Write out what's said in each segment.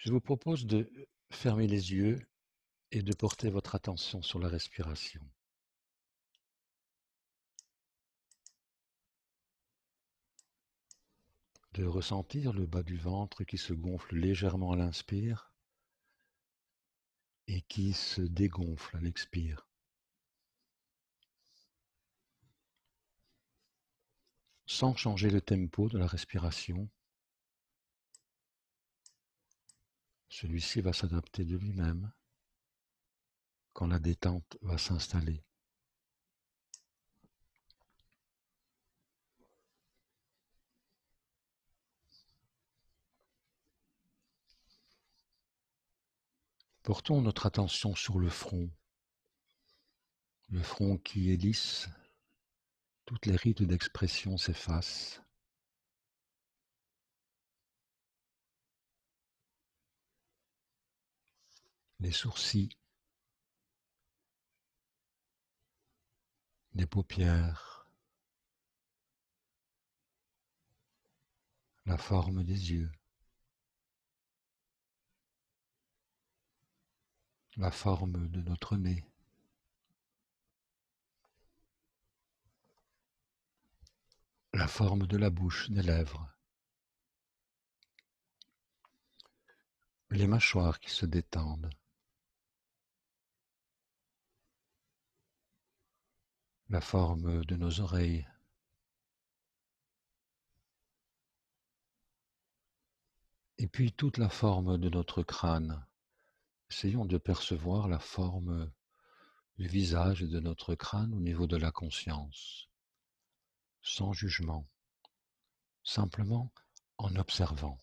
Je vous propose de fermer les yeux et de porter votre attention sur la respiration. De ressentir le bas du ventre qui se gonfle légèrement à l'inspire et qui se dégonfle à l'expire. Sans changer le tempo de la respiration, celui-ci va s'adapter de lui-même quand la détente va s'installer. Portons notre attention sur le front qui est lisse, toutes les rides d'expression s'effacent. Les sourcils, les paupières, la forme des yeux, la forme de notre nez, la forme de la bouche, des lèvres, les mâchoires qui se détendent, la forme de nos oreilles, et puis toute la forme de notre crâne. Essayons de percevoir la forme du visage et de notre crâne au niveau de la conscience, sans jugement, simplement en observant.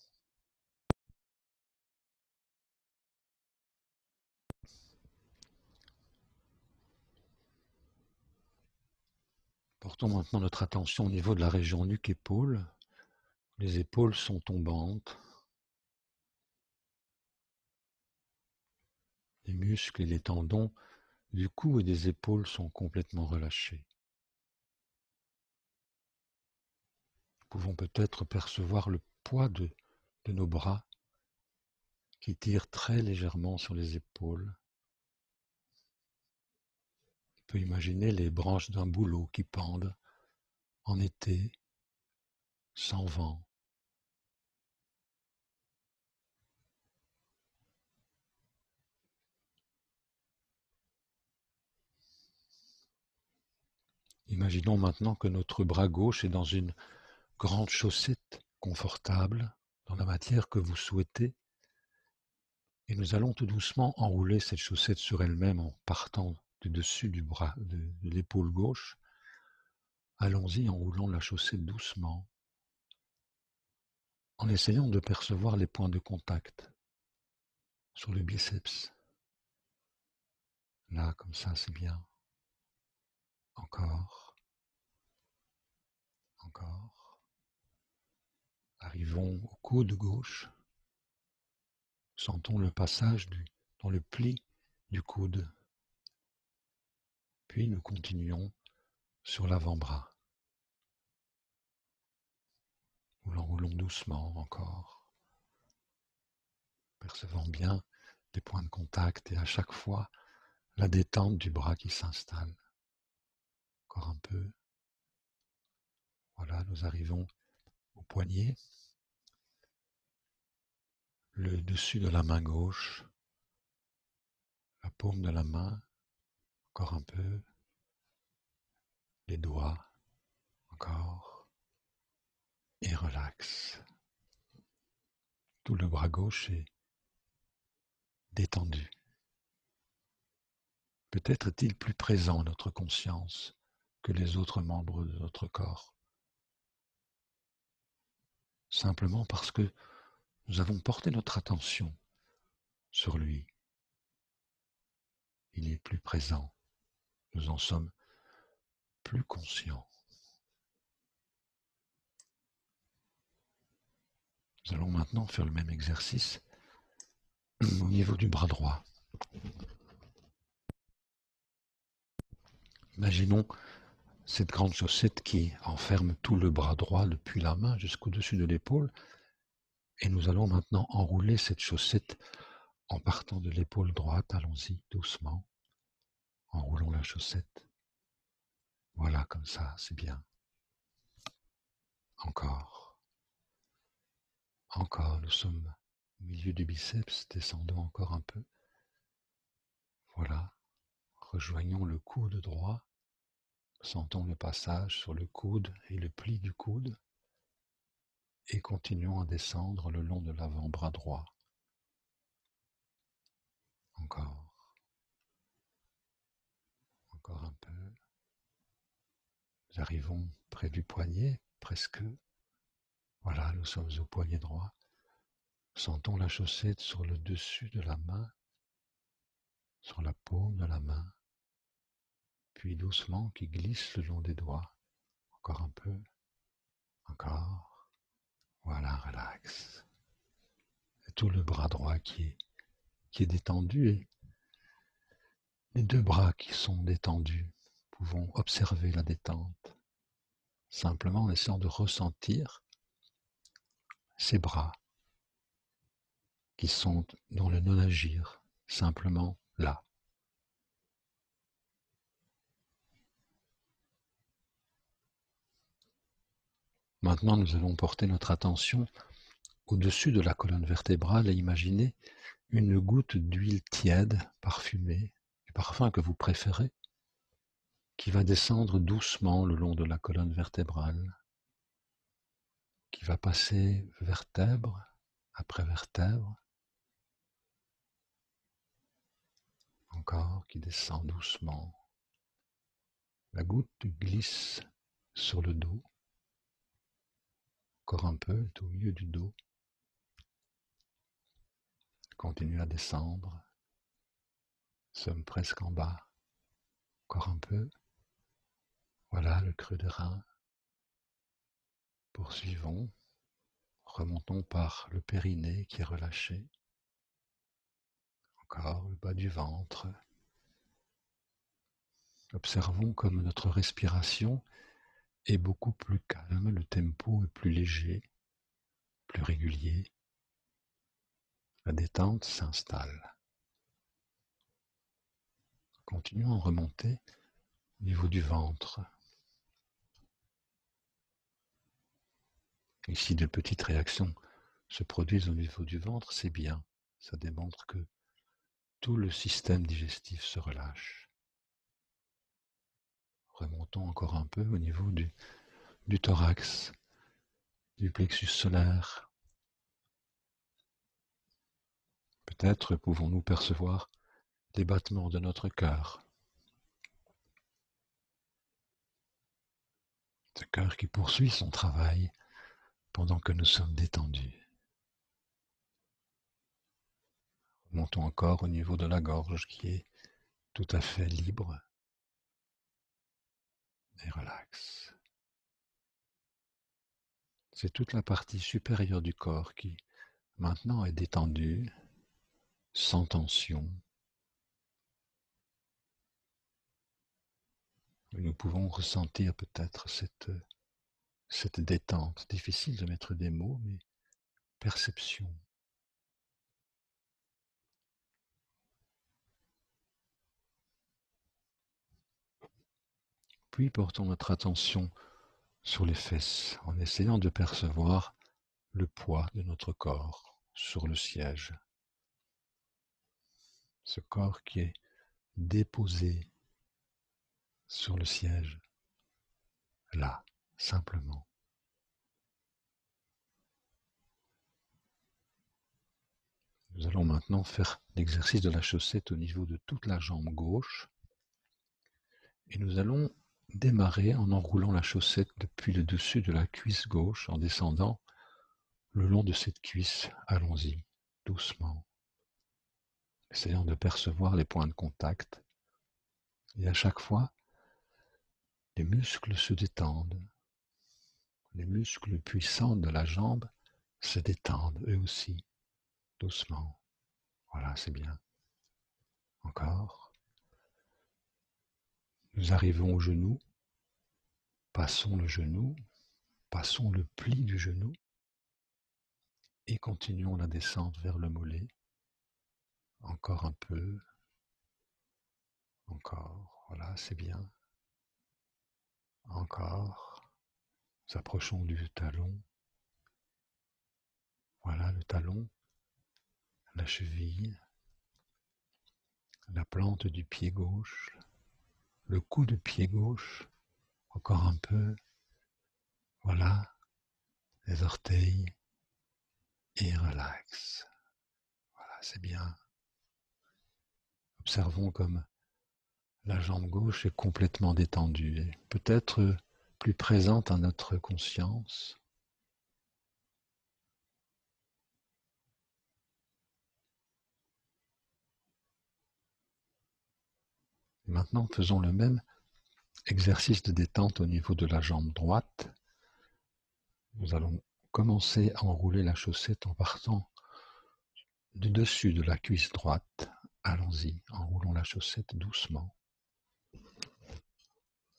Portons maintenant notre attention au niveau de la région nuque-épaule. Les épaules sont tombantes. Les muscles et les tendons du cou et des épaules sont complètement relâchés. Nous pouvons peut-être percevoir le poids de nos bras qui tirent très légèrement sur les épaules. On peut imaginer les branches d'un bouleau qui pendent en été, sans vent. Imaginons maintenant que notre bras gauche est dans une grande chaussette confortable, dans la matière que vous souhaitez, et nous allons tout doucement enrouler cette chaussette sur elle-même en partant du dessus du bras, de l'épaule gauche. Allons-y en roulant la chaussette doucement, en essayant de percevoir les points de contact sur le biceps. Là, comme ça, c'est bien. Encore. Encore. Arrivons au coude gauche. Sentons le passage dans le pli du coude. Puis nous continuons sur l'avant-bras. Nous l'enroulons doucement encore, percevant bien les points de contact et à chaque fois la détente du bras qui s'installe. Encore un peu. Voilà, nous arrivons au poignet, le dessus de la main gauche, la paume de la main, encore un peu, les doigts, encore, et relax. Tout le bras gauche est détendu. Peut-être est-il plus présent notre conscience que les autres membres de notre corps. Simplement parce que nous avons porté notre attention sur lui. Il est plus présent. Nous en sommes plus conscients. Nous allons maintenant faire le même exercice au niveau du bras droit. Imaginons cette grande chaussette qui enferme tout le bras droit depuis la main jusqu'au-dessus de l'épaule Et nous allons maintenant enrouler cette chaussette en partant de l'épaule droite. Allons-y doucement. Enroulons la chaussette. Voilà, comme ça, c'est bien. Encore. Encore, nous sommes au milieu du biceps. Descendons encore un peu. Voilà. Rejoignons le coude droit. Sentons le passage sur le coude et le pli du coude. Et continuons à descendre le long de l'avant-bras droit. Encore. Encore un peu. Nous arrivons près du poignet, presque. Voilà, nous sommes au poignet droit. Sentons la chaussette sur le dessus de la main, sur la paume de la main, puis doucement qui glisse le long des doigts. Encore un peu. Encore. Voilà, relax. Et tout le bras droit qui est détendu et les deux bras qui sont détendus. Nous pouvons observer la détente, simplement en essayant de ressentir ces bras qui sont dans le non-agir, simplement là. Maintenant, nous allons porter notre attention au-dessus de la colonne vertébrale et imaginer une goutte d'huile tiède, parfumée, du parfum que vous préférez, qui va descendre doucement le long de la colonne vertébrale, qui va passer vertèbre après vertèbre, encore qui descend doucement. La goutte glisse sur le dos, encore un peu, au milieu du dos. Continue à descendre. Nous sommes presque en bas. Encore un peu. Voilà le creux des reins. Poursuivons. Remontons par le périnée qui est relâché. Encore le bas du ventre. Observons comme notre respiration est beaucoup plus calme, le tempo est plus léger, plus régulier. La détente s'installe. Continuons à remonter au niveau du ventre. Ici, de petites réactions se produisent au niveau du ventre, c'est bien. Ça démontre que tout le système digestif se relâche. Remontons encore un peu au niveau du thorax, du plexus solaire. Peut-être pouvons-nous percevoir les battements de notre cœur. Ce cœur qui poursuit son travail pendant que nous sommes détendus. Remontons encore au niveau de la gorge qui est tout à fait libre et relax. C'est toute la partie supérieure du corps qui maintenant est détendue, sans tension. Nous pouvons ressentir peut-être cette détente, difficile de mettre des mots, mais perception. Puis portons notre attention sur les fesses en essayant de percevoir le poids de notre corps sur le siège. Ce corps qui est déposé sur le siège, là, simplement. Nous allons maintenant faire l'exercice de la chaussette au niveau de toute la jambe gauche. Et nous allons démarrer en enroulant la chaussette depuis le dessus de la cuisse gauche, en descendant le long de cette cuisse. Allons-y, doucement. Essayons de percevoir les points de contact. Et à chaque fois, les muscles se détendent. Les muscles puissants de la jambe se détendent eux aussi, doucement. Voilà, c'est bien. Encore. Nous arrivons au genou. Passons le genou. Passons le pli du genou. Et continuons la descente vers le mollet. Encore un peu. Encore. Voilà, c'est bien. Encore. Nous approchons du talon. Voilà le talon. La cheville. La plante du pied gauche. Le coup de pied gauche. Encore un peu. Voilà. Les orteils. Et relax. Voilà, c'est bien. Observons comme la jambe gauche est complètement détendue et peut-être plus présente à notre conscience. Maintenant, faisons le même exercice de détente au niveau de la jambe droite. Nous allons commencer à enrouler la chaussette en partant du dessus de la cuisse droite. Allons-y, enroulons la chaussette doucement.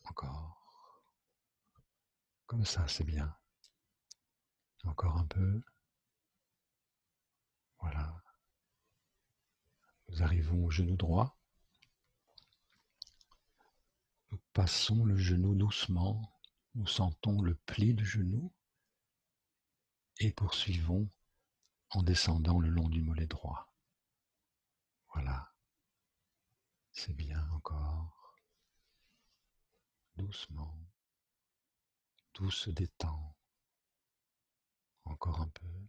Encore. Comme ça, c'est bien. Encore un peu. Voilà. Nous arrivons au genou droit. Nous passons le genou doucement. Nous sentons le pli du genou. Et poursuivons en descendant le long du mollet droit. Voilà. C'est bien encore. Doucement. Tout se détend. Encore un peu.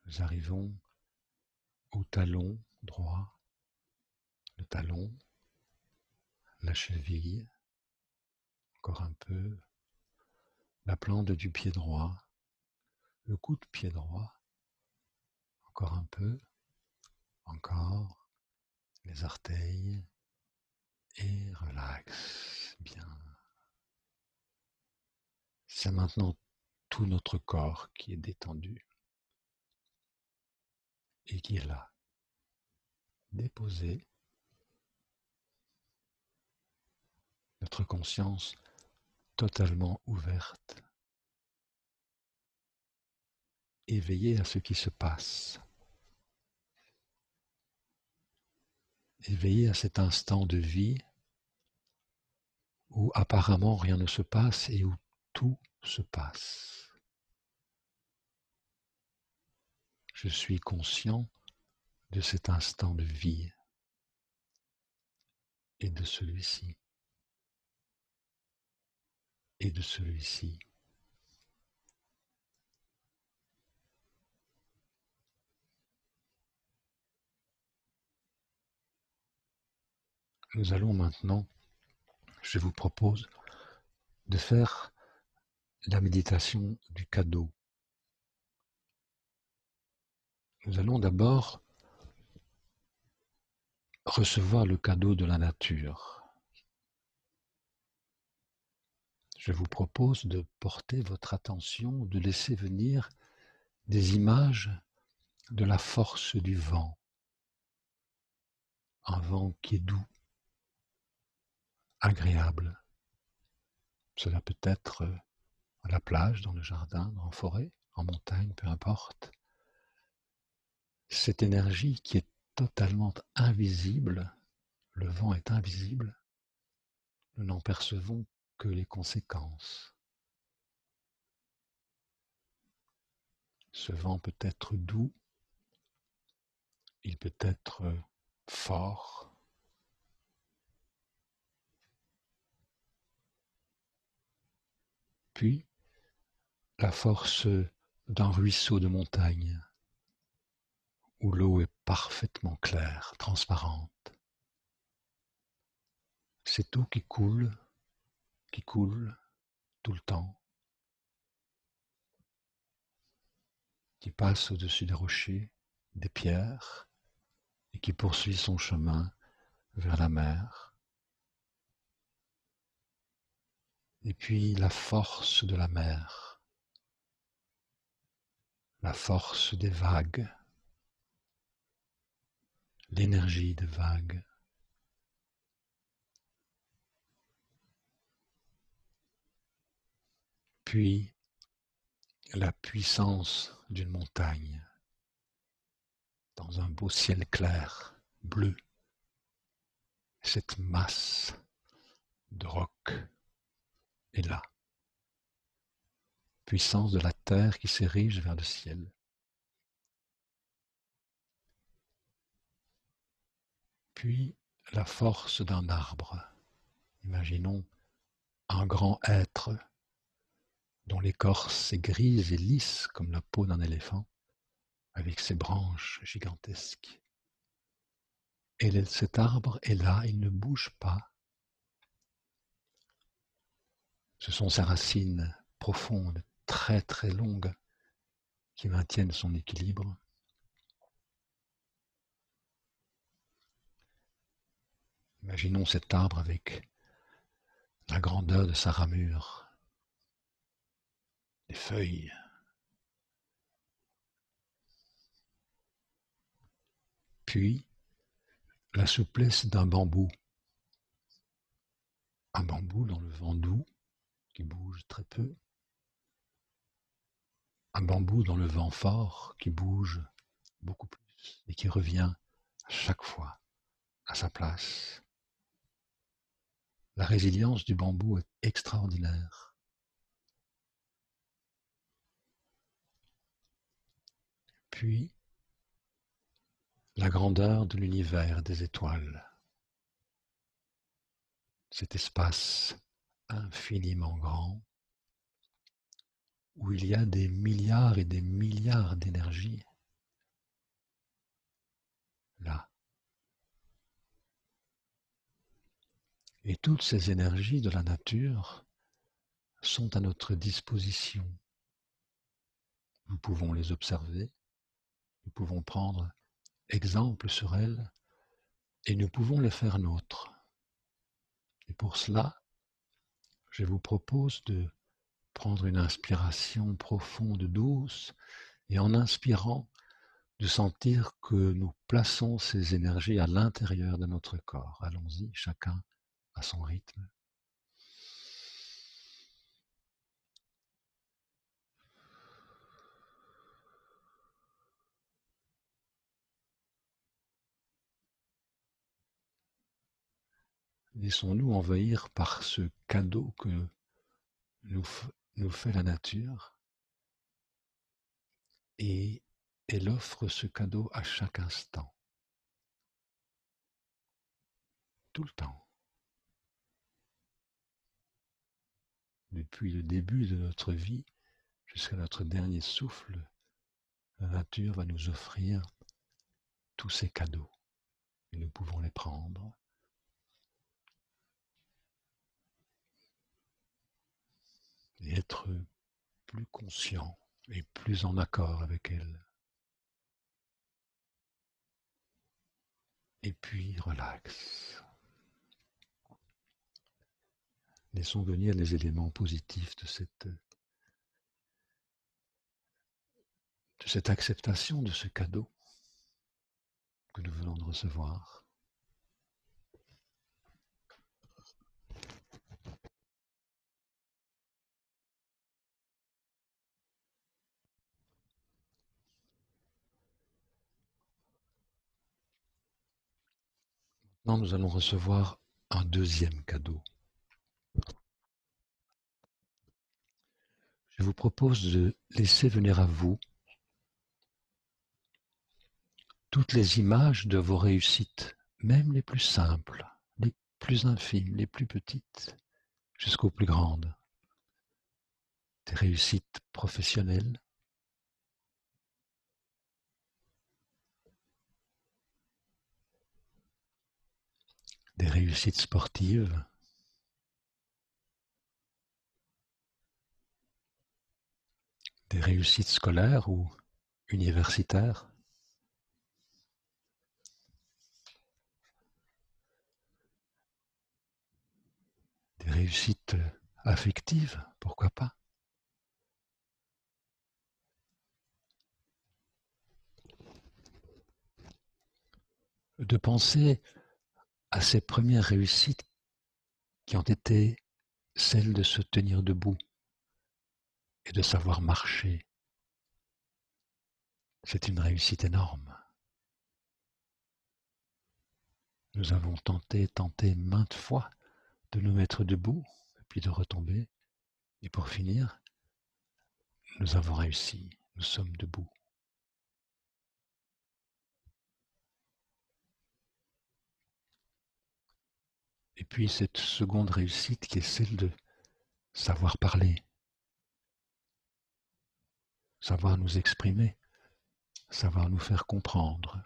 Nous arrivons au talon droit, le talon, la cheville, encore un peu, la plante du pied droit, le coup de pied droit, encore un peu, encore, les orteils, et relax, bien. C'est maintenant tout notre corps qui est détendu et qui est là, déposé. Notre conscience totalement ouverte, éveillée à ce qui se passe, éveillée à cet instant de vie où apparemment rien ne se passe et où tout se passe. Je suis conscient de cet instant de vie et de celui-ci et de celui-ci. Nous allons maintenant, je vous propose de faire la méditation du cadeau. Nous allons d'abord recevoir le cadeau de la nature. Je vous propose de porter votre attention, de laisser venir des images de la force du vent. Un vent qui est doux, agréable. Cela peut être à la plage, dans le jardin, en forêt, en montagne, peu importe. Cette énergie qui est totalement invisible, le vent est invisible, nous n'en percevons que les conséquences. Ce vent peut être doux, il peut être fort, puis la force d'un ruisseau de montagne, où l'eau est parfaitement claire, transparente. Cette eau qui coule tout le temps, qui passe au-dessus des rochers, des pierres, et qui poursuit son chemin vers la mer. Et puis la force de la mer, la force des vagues, l'énergie des vagues. Puis la puissance d'une montagne dans un beau ciel clair, bleu. Cette masse de roc est là. Puissance de la terre qui s'érige vers le ciel. Puis la force d'un arbre. Imaginons un grand être dont l'écorce est grise et lisse comme la peau d'un éléphant, avec ses branches gigantesques. Et cet arbre est là, il ne bouge pas. Ce sont ses racines profondes, très très longues, qui maintiennent son équilibre. Imaginons cet arbre avec la grandeur de sa ramure, les feuilles. Puis, la souplesse d'un bambou. Un bambou dans le vent doux, qui bouge très peu. Un bambou dans le vent fort, qui bouge beaucoup plus et qui revient à chaque fois à sa place. La résilience du bambou est extraordinaire. Puis, la grandeur de l'univers des étoiles. Cet espace infiniment grand où il y a des milliards et des milliards d'énergies. Là. Et toutes ces énergies de la nature sont à notre disposition. Nous pouvons les observer, nous pouvons prendre exemple sur elles et nous pouvons les faire nôtres. Et pour cela, je vous propose de prendre une inspiration profonde, douce, et en inspirant, de sentir que nous plaçons ces énergies à l'intérieur de notre corps. Allons-y, chacun à son rythme. Laissons-nous envahir par ce cadeau que nous fait la nature, et elle offre ce cadeau à chaque instant, tout le temps. Depuis le début de notre vie jusqu'à notre dernier souffle, la nature va nous offrir tous ces cadeaux et nous pouvons les prendre. Et être plus conscient et plus en accord avec elle. Et puis relax. Laissons venir les éléments positifs de cette acceptation de ce cadeau que nous venons de recevoir. Maintenant, nous allons recevoir un deuxième cadeau. Je vous propose de laisser venir à vous toutes les images de vos réussites, même les plus simples, les plus infimes, les plus petites, jusqu'aux plus grandes. Des réussites professionnelles, des réussites sportives, des réussites scolaires ou universitaires, des réussites affectives, pourquoi pas. De penser à ces premières réussites qui ont été celles de se tenir debout, et de savoir marcher. C'est une réussite énorme. Nous avons tenté maintes fois de nous mettre debout, puis de retomber. Et pour finir, nous avons réussi, nous sommes debout. Et puis cette seconde réussite qui est celle de savoir parler, savoir nous exprimer, savoir nous faire comprendre.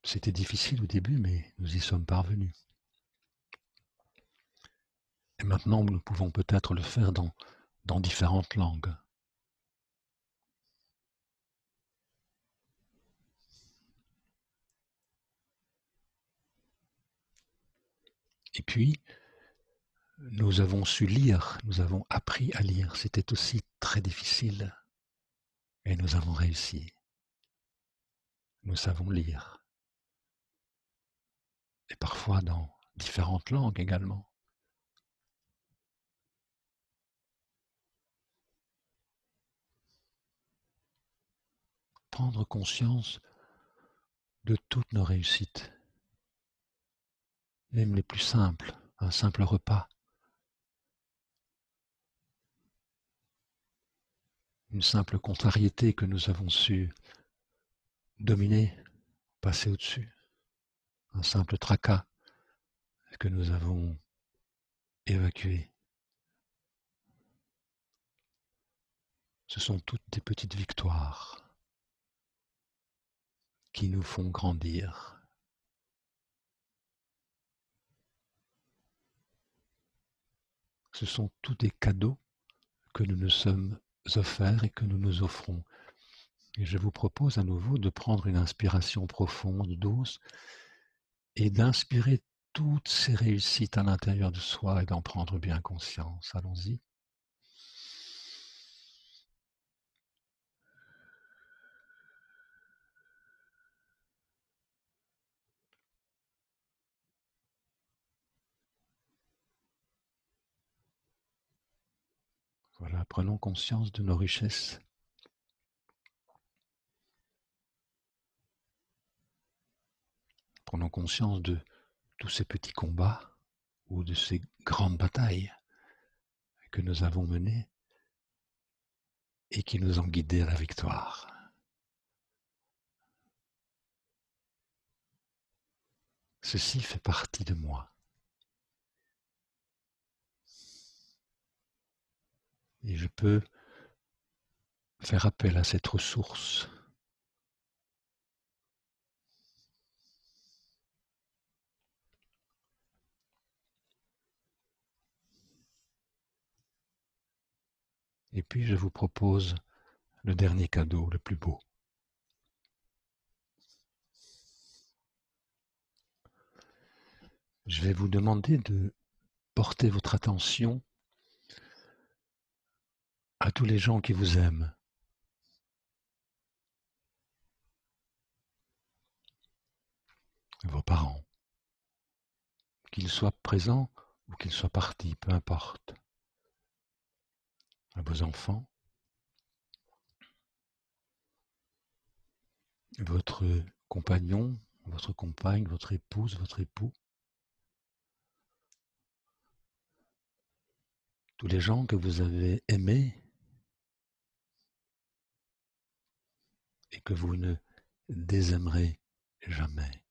C'était difficile au début, mais nous y sommes parvenus. Et maintenant, nous pouvons peut-être le faire dans différentes langues. Et puis, nous avons su lire, nous avons appris à lire. C'était aussi très difficile. Et nous avons réussi. Nous savons lire. Et parfois dans différentes langues également. Prendre conscience de toutes nos réussites, même les plus simples, un simple repas, une simple contrariété que nous avons su dominer, passer au-dessus, un simple tracas que nous avons évacué. Ce sont toutes des petites victoires qui nous font grandir. Ce sont tous des cadeaux que nous nous sommes offerts et que nous nous offrons. Et je vous propose à nouveau de prendre une inspiration profonde, douce, et d'inspirer toutes ces réussites à l'intérieur de soi et d'en prendre bien conscience. Allons-y. Voilà, prenons conscience de nos richesses. Prenons conscience de tous ces petits combats ou de ces grandes batailles que nous avons menées et qui nous ont guidés à la victoire. Ceci fait partie de moi. Et je peux faire appel à cette ressource. Et puis je vous propose le dernier cadeau, le plus beau. Je vais vous demander de porter votre attention à tous les gens qui vous aiment. Vos parents, qu'ils soient présents ou qu'ils soient partis, peu importe. À vos enfants, votre compagnon, votre compagne, votre épouse, votre époux, tous les gens que vous avez aimés et que vous ne désaimerez jamais.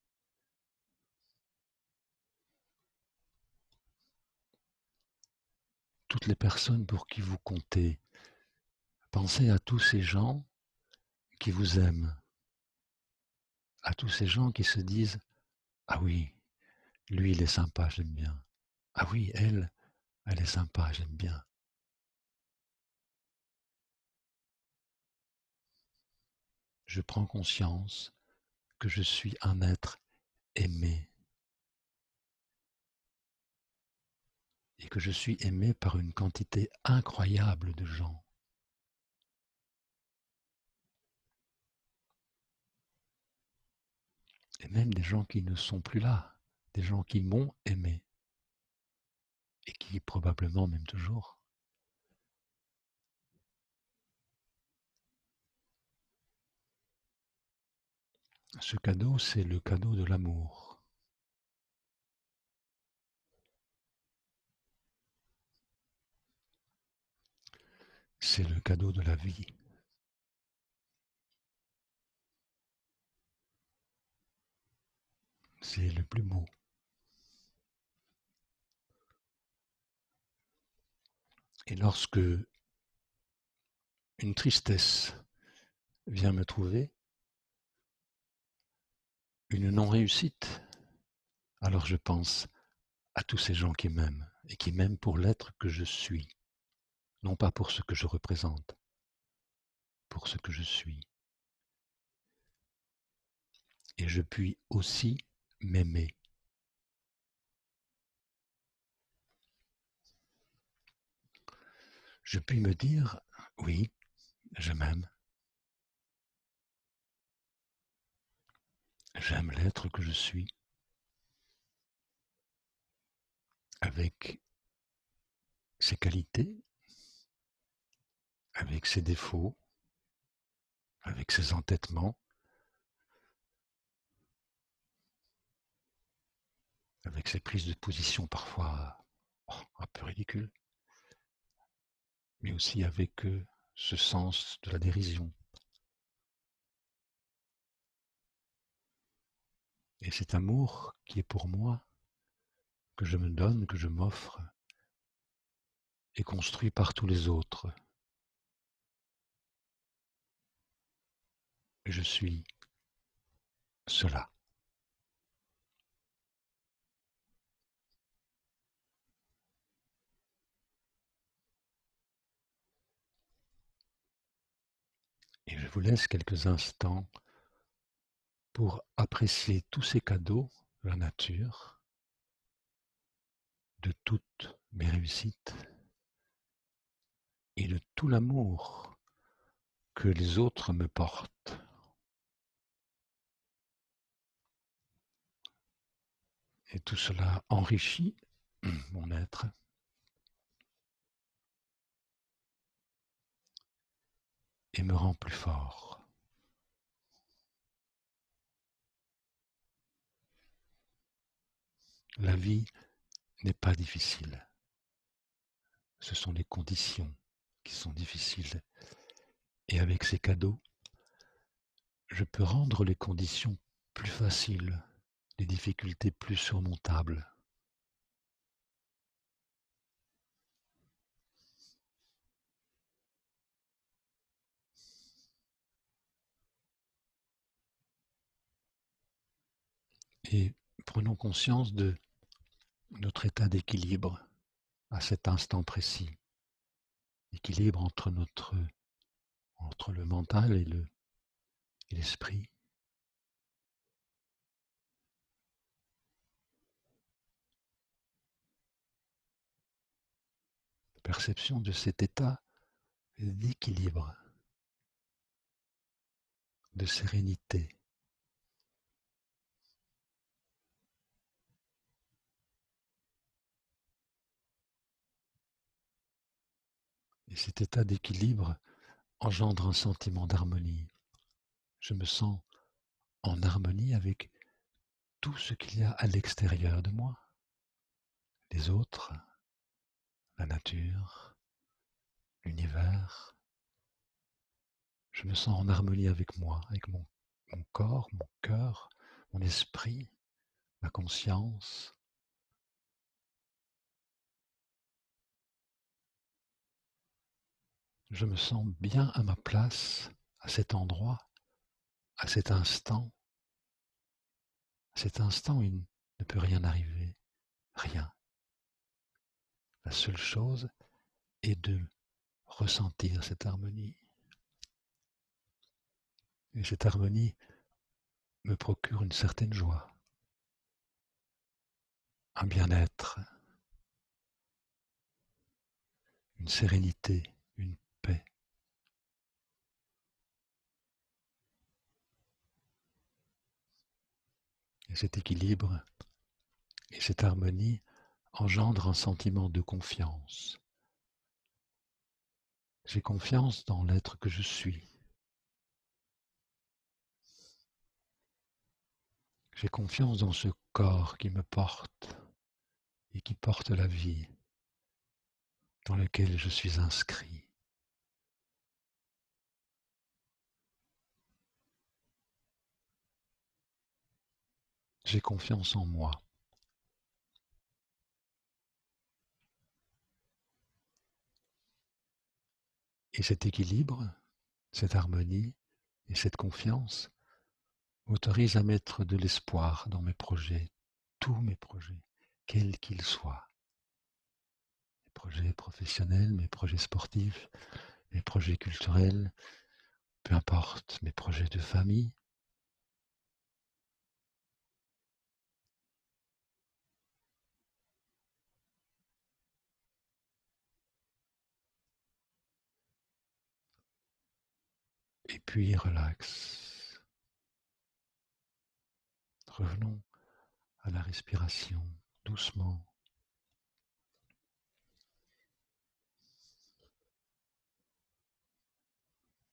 Toutes les personnes pour qui vous comptez, pensez à tous ces gens qui vous aiment, à tous ces gens qui se disent « Ah oui, lui il est sympa, j'aime bien. Ah oui, elle est sympa, j'aime bien. » Je prends conscience que je suis un être aimé et que je suis aimé par une quantité incroyable de gens. Et même des gens qui ne sont plus là, des gens qui m'ont aimé. et qui probablement m'aime toujours. Ce cadeau, c'est le cadeau de l'amour. C'est le cadeau de la vie. C'est le plus beau. Et lorsque une tristesse vient me trouver, une non-réussite, alors je pense à tous ces gens qui m'aiment et qui m'aiment pour l'être que je suis, non pas pour ce que je représente, pour ce que je suis. Et je puis aussi m'aimer. Je puis me dire, oui, je m'aime. J'aime l'être que je suis, avec ses qualités, avec ses défauts, avec ses entêtements, avec ses prises de position parfois un peu ridicules, mais aussi avec ce sens de la dérision. Et cet amour qui est pour moi, que je me donne, que je m'offre, est construit par tous les autres. Je suis cela. Et je vous laisse quelques instants pour apprécier tous ces cadeaux de la nature, de toutes mes réussites et de tout l'amour que les autres me portent. Et tout cela enrichit mon être et me rend plus fort. La vie n'est pas difficile. Ce sont les conditions qui sont difficiles. Et avec ces cadeaux, je peux rendre les conditions plus faciles, les difficultés plus surmontables. Et prenons conscience de notre état d'équilibre à cet instant précis. Équilibre entre le mental et l'esprit. Perception de cet état d'équilibre, de sérénité. Et cet état d'équilibre engendre un sentiment d'harmonie. Je me sens en harmonie avec tout ce qu'il y a à l'extérieur de moi. Les autres, la nature, l'univers. Je me sens en harmonie avec moi, avec mon corps, mon cœur, mon esprit, ma conscience. Je me sens bien à ma place, à cet endroit, à cet instant. À cet instant, il ne peut rien arriver, rien. La seule chose est de ressentir cette harmonie. Et cette harmonie me procure une certaine joie, un bien-être, une sérénité, une paix. Et cet équilibre et cette harmonie engendre un sentiment de confiance. J'ai confiance dans l'être que je suis. J'ai confiance dans ce corps qui me porte et qui porte la vie dans lequel je suis inscrit. J'ai confiance en moi. Et cet équilibre, cette harmonie et cette confiance m'autorisent à mettre de l'espoir dans mes projets, tous mes projets, quels qu'ils soient. Mes projets professionnels, mes projets sportifs, mes projets culturels, peu importe, mes projets de famille. Et puis relax. Revenons à la respiration, doucement,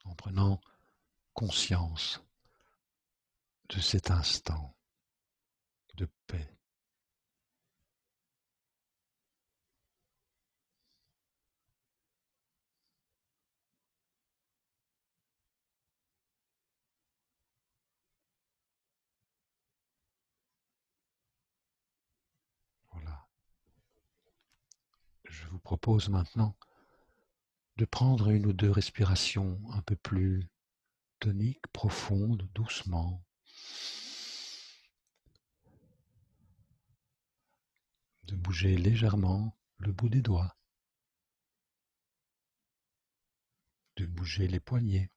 en prenant conscience de cet instant de paix. Voilà. Je vous propose maintenant de prendre une ou deux respirations un peu plus toniques, profondes, doucement, de bouger légèrement le bout des doigts, de bouger les poignets,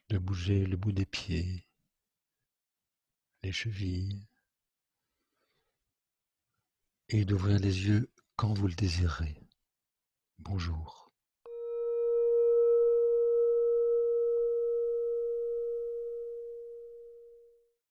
de bouger le bout des pieds, les chevilles, et d'ouvrir les yeux quand vous le désirez. Bonjour.